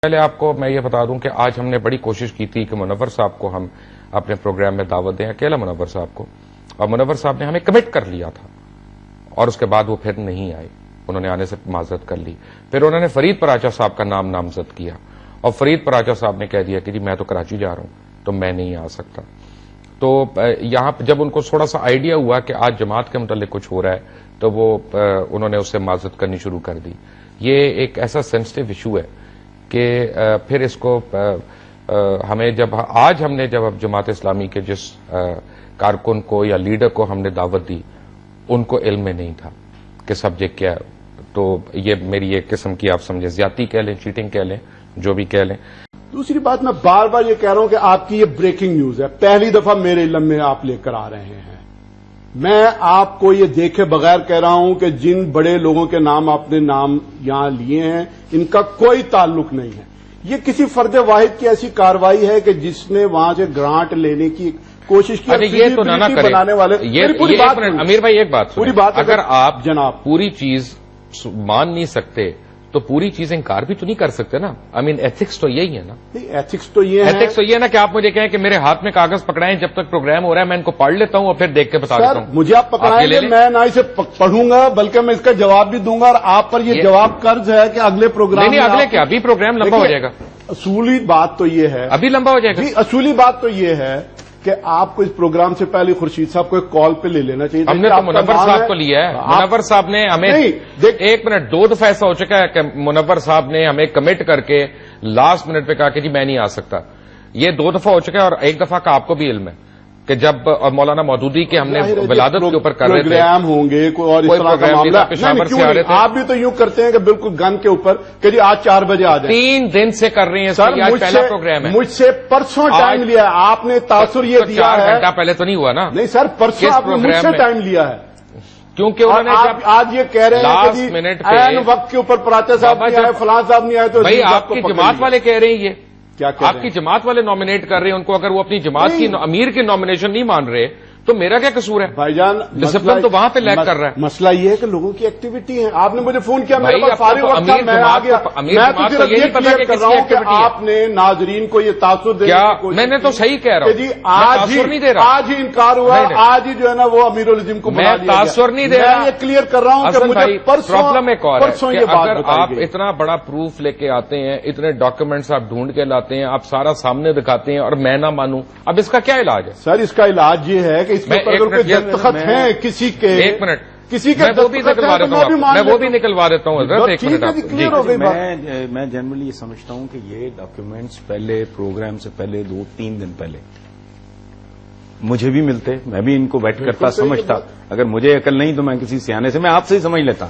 پہلے آپ کو میں یہ بتا دوں کہ آج ہم نے بڑی کوشش کی تھی کہ منور صاحب کو ہم اپنے پروگرام میں دعوت دیں، اکیلا منور صاحب کو، اور منور صاحب نے ہمیں کمٹ کر لیا تھا اور اس کے بعد وہ پھر نہیں آئے، انہوں نے آنے سے معذرت کر لی۔ پھر انہوں نے فرید پراچا صاحب کا نام نامزد کیا اور فرید پراچا صاحب نے کہہ دیا کہ جی میں تو کراچی جا رہا ہوں تو میں نہیں آ سکتا۔ تو یہاں جب ان کو تھوڑا سا آئیڈیا ہوا کہ آج جماعت کے متعلق کچھ ہو رہا ہے تو وہ انہوں نے اس سے معذرت کرنی شروع کر دی۔ یہ ایک ایسا سینسٹیو ایشو ہے کہ پھر اس کو ہمیں آج ہم نے جب جماعت اسلامی کے جس کارکن کو یا لیڈر کو ہم نے دعوت دی ان کو علم میں نہیں تھا کہ سبجیکٹ کیا ہے، تو یہ میری ایک قسم کی آپ سمجھے زیادتی کہہ لیں، چیٹنگ کہہ لیں، جو بھی کہہ لیں۔ دوسری بات میں بار بار یہ کہہ رہا ہوں کہ آپ کی یہ بریکنگ نیوز ہے، پہلی دفعہ میرے علم میں آپ لے کر آ رہے ہیں۔ میں آپ کو یہ دیکھے بغیر کہہ رہا ہوں کہ جن بڑے لوگوں کے نام آپ نے نام یہاں لیے ہیں ان کا کوئی تعلق نہیں ہے۔ یہ کسی فرد واحد کی ایسی کارروائی ہے کہ جس نے وہاں سے گرانٹ لینے کی کوشش کی، یہ تو نہ کریں بنانے والے امیر بھائی ایک بات پوری بات اگر آپ جناب پوری چیز مان نہیں سکتے تو پوری چیز انکار بھی تو نہیں کر سکتے نا۔ ایتھکس تو یہی ہے نا، ایتھکس تو یہ ہے نا کہ آپ مجھے کہیں کہ میرے ہاتھ میں کاغذ پکڑائیں جب تک پروگرام ہو رہا ہے، میں ان کو پڑھ لیتا ہوں اور پھر دیکھ کے بتا دیتا ہوں۔ مجھے آپ پکڑائیں گے، میں نہ اسے پڑھوں گا بلکہ میں اس کا جواب بھی دوں گا، اور آپ پر یہ جواب قرض ہے کہ اگلے پروگرام نہیں اگلے کیا ابھی پروگرام لمبا ہو جائے گا۔ اصولی بات تو یہ ہے ابھی لمبا ہو جائے گا۔ اصولی بات تو یہ ہے کہ آپ کو اس پروگرام سے پہلے خورشید صاحب کو ایک کال پہ لے لینا چاہیے۔ ہم نے تو منور صاحب کو لیا ہے، منور صاحب نے ہمیں ایک منٹ 2 دفعہ ایسا ہو چکا ہے کہ منور صاحب نے ہمیں کمٹ کر کے لاسٹ منٹ پہ کہا کہ جی میں نہیں آ سکتا۔ یہ 2 دفعہ ہو چکا ہے، اور ایک دفعہ کا آپ کو بھی علم ہے کہ جب مولانا مودودی کے ہم نے ولادت کے اوپر کر رہے تھے پروگرام ہوں گے اور اس طرح کا معاملہ آپ بھی تو یوں کرتے ہیں کہ بالکل گن کے اوپر کہ جی آج 4 بجے آ جائیں۔ 3 دن سے کر رہے ہیں سر، آج پہلا پروگرام ہے۔ مجھ سے پرسوں ٹائم لیا ہے آپ نے، تاثر یہ دیا ہے 4 گھنٹہ پہلے تو نہیں ہوا نا۔ نہیں سر، پرسوں آپ نے مجھ سے ٹائم لیا ہے، کیونکہ انہوں نے آج یہ کہہ رہے ہیں کہ منٹ عین وقت کے اوپر پراچا صاحب نہیں آئے، فلاں صاحب نہیں آئے، تو بھائی آپ کی جماعت والے کہہ رہے ہیں یہ کیا آپ کی جماعت والے نامنیٹ کر رہے ہیں ان کو، اگر وہ اپنی جماعت کی امیر کی نامنیشن نہیں مان رہے تو میرا کیا قصور ہے؟ بھائی جان ڈسپلن تو وہاں پہ لیک کر رہا ہے۔ مسئلہ یہ ہے کہ لوگوں کی ایکٹیویٹی ہے۔ آپ نے مجھے فون کیا، میرے پاس فارغ وقت تھا، میں آ گیا۔ میں تو صرف یہ کلیئر کر رہا ہوں کہ آپ نے ناظرین کو یہ تاثر دینے کی کوشش، میں نے تو صحیح کہہ رہا ہوں جی آج ہی انکار ہوا، آج ہی جو ہے نا وہ امیر العظم کو بلا دیا۔ تاثر نہیں دے رہا، میں یہ کلیئر کر رہا ہوں کہ مجھے پرابلم ایک اور پرسوں یہ بات اگر آپ اتنا بڑا پروف لے کے آتے ہیں، اتنے ڈاکیومنٹس آپ ڈھونڈ کے لاتے ہیں، آپ سارا سامنے دکھاتے ہیں اور میں نہ مانوں، اب اس کا کیا علاج ہے؟ سر اس کا علاج یہ ہے کہ اس میں دستخط ہیں کسی کے، ایک منٹ کسی کے، میں وہ بھی نکلوا دیتا ہوں حضرت، ایک منٹ۔ میں جنرلی یہ سمجھتا ہوں کہ یہ ڈاکیومنٹس پہلے پروگرام سے پہلے 2-3 دن پہلے مجھے بھی ملتے، میں بھی ان کو ویٹ کرتا، سمجھتا۔ اگر مجھے عقل نہیں تو میں کسی سیانے سے میں آپ سے ہی سمجھ لیتا۔